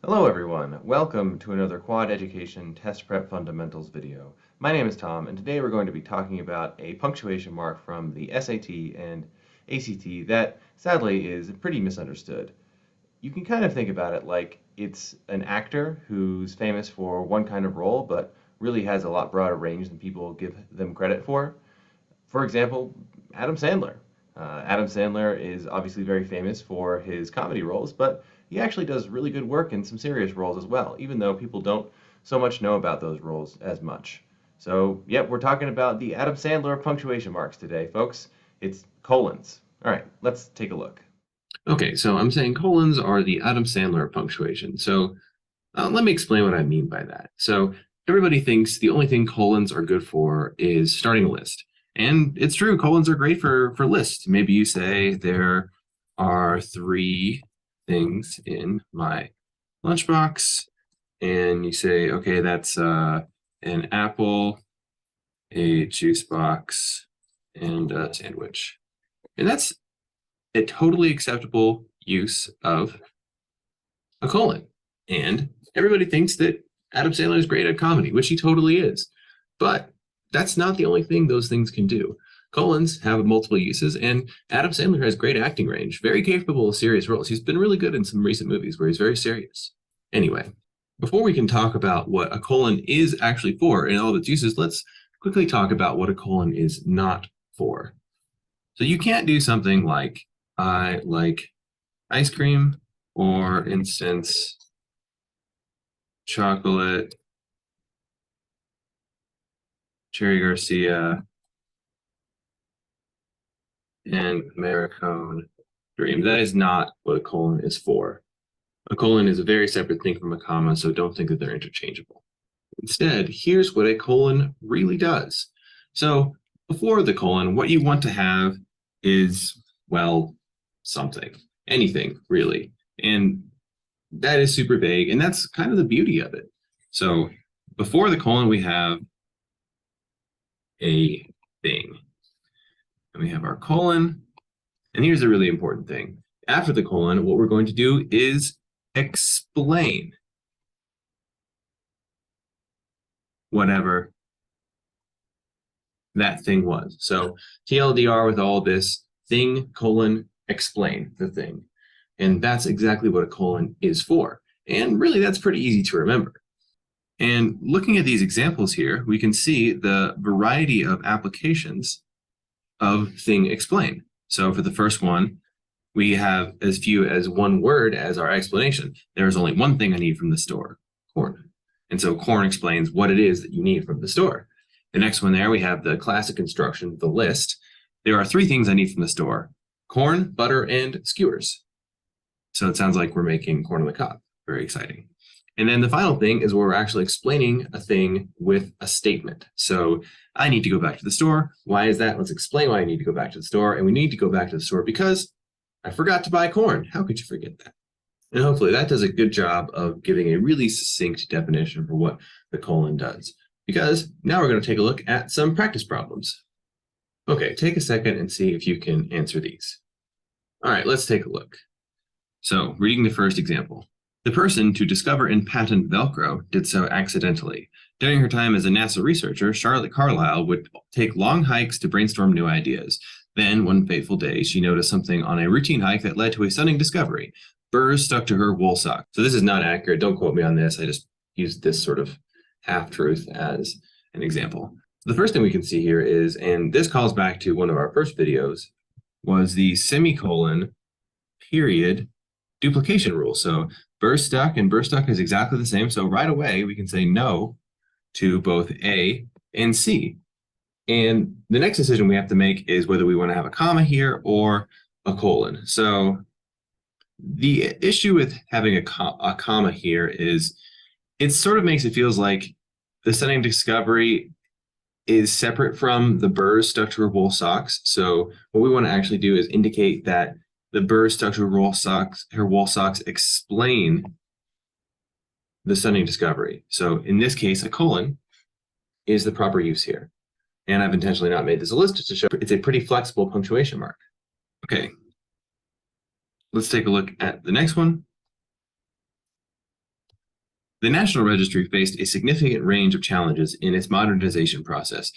Hello everyone, welcome to another Quad Education Test Prep Fundamentals video. My name is Tom, and today we're going to be talking about a punctuation mark from the SAT and ACT that sadly is pretty misunderstood. You can kind of think about it like it's an actor who's famous for one kind of role but really has a lot broader range than people give them credit for. For example, Adam Sandler. Adam Sandler is obviously very famous for his comedy roles, but he actually does really good work in some serious roles as well, even though people don't so much know about those roles as much. So, yep, we're talking about the Adam Sandler of punctuation marks today, folks. It's colons. All right, let's take a look. Okay, so I'm saying colons are the Adam Sandler of punctuation. So let me explain what I mean by that. So everybody thinks the only thing colons are good for is starting a list. And it's true, colons are great for lists. Maybe you say there are 3 things in my lunchbox, and you say, okay, that's an apple, a juice box, and a sandwich. And that's a totally acceptable use of a colon. And everybody thinks that Adam Sandler is great at comedy, which he totally is. But that's not the only thing those things can do. Colons have multiple uses, and Adam Sandler has great acting range, very capable of serious roles. He's been really good in some recent movies where he's very serious. Anyway, before we can talk about what a colon is actually for and all of its uses, let's quickly talk about what a colon is not for. So you can't do something like, I like ice cream, or instance, chocolate, Cherry Garcia, and Americone Dream. That is not what a colon is for. A colon is a very separate thing from a comma, so don't think that they're interchangeable. Instead, here's what a colon really does. So before the colon, what you want to have is, well, something, anything really. And that is super vague, and that's kind of the beauty of it. So before the colon, we have a thing. And we have our colon. And here's a really important thing. After the colon, what we're going to do is explain whatever that thing was. So TLDR with all this, thing, colon, explain the thing. And that's exactly what a colon is for. And really, that's pretty easy to remember. And looking at these examples here, we can see the variety of applications of thing explain. So for the first one, we have as few as one word as our explanation. There's only one thing I need from the store, corn. And so corn explains what it is that you need from the store. The next one there, we have the classic instruction, the list. There are 3 things I need from the store: corn, butter, and skewers. So it sounds like we're making corn on the cob. Very exciting. And then the final thing is where we're actually explaining a thing with a statement. So I need to go back to the store. Why is that? Let's explain why I need to go back to the store. And we need to go back to the store because I forgot to buy corn. How could you forget that? And hopefully that does a good job of giving a really succinct definition for what the colon does. Because now we're going to take a look at some practice problems. Okay, take a second and see if you can answer these. All right, let's take a look. So reading the first example. The person to discover and patent Velcro did so accidentally. During her time as a NASA researcher, Charlotte Carlyle would take long hikes to brainstorm new ideas. Then, one fateful day, she noticed something on a routine hike that led to a stunning discovery. Burrs stuck to her wool sock. So this is not accurate. Don't quote me on this. I just used this sort of half-truth as an example. The first thing we can see here is, and this calls back to one of our first videos, was the semicolon period duplication rule. So burrs stuck and burrs stuck is exactly the same. So right away, we can say no to both A and C. And the next decision we have to make is whether we want to have a comma here or a colon. So the issue with having a comma here is it sort of makes it feels like the stunning discovery is separate from the burrs stuck to her wool socks. So what we want to actually do is indicate that the burrs stuck to her wool socks explain the stunning discovery. So in this case, a colon is the proper use here. And I've intentionally not made this a list just to show it's a pretty flexible punctuation mark. Okay, let's take a look at the next one. The National Registry faced a significant range of challenges in its modernization process.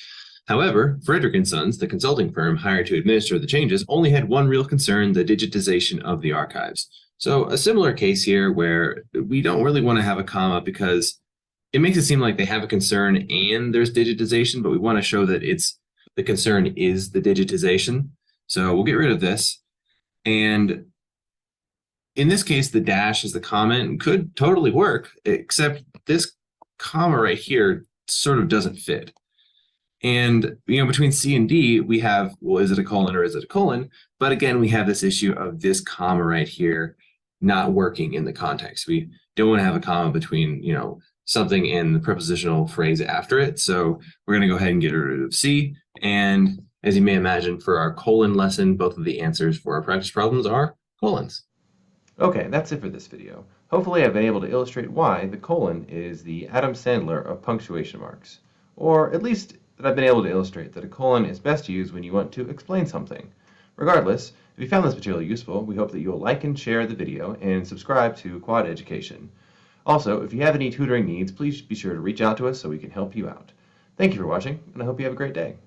However, Frederick & Sons, the consulting firm hired to administer the changes, only had one real concern: the digitization of the archives. So a similar case here where we don't really want to have a comma because it makes it seem like they have a concern and there's digitization, but we want to show that the concern is the digitization. So we'll get rid of this. And in this case, the dash as the comment could totally work, except this comma right here sort of doesn't fit. And between C and D, we have, well, is it a colon or is it a colon? But again, we have this issue of this comma right here not working in the context. We don't want to have a comma between, something and the prepositional phrase after it. So we're going to go ahead and get rid of C. And as you may imagine, for our colon lesson, both of the answers for our practice problems are colons. Okay, that's it for this video. Hopefully I've been able to illustrate why the colon is the Adam Sandler of punctuation marks. Or at least that I've been able to illustrate that a colon is best used when you want to explain something. Regardless, if you found this material useful, we hope that you'll like and share the video and subscribe to Quad Education. Also, if you have any tutoring needs, please be sure to reach out to us so we can help you out. Thank you for watching, and I hope you have a great day.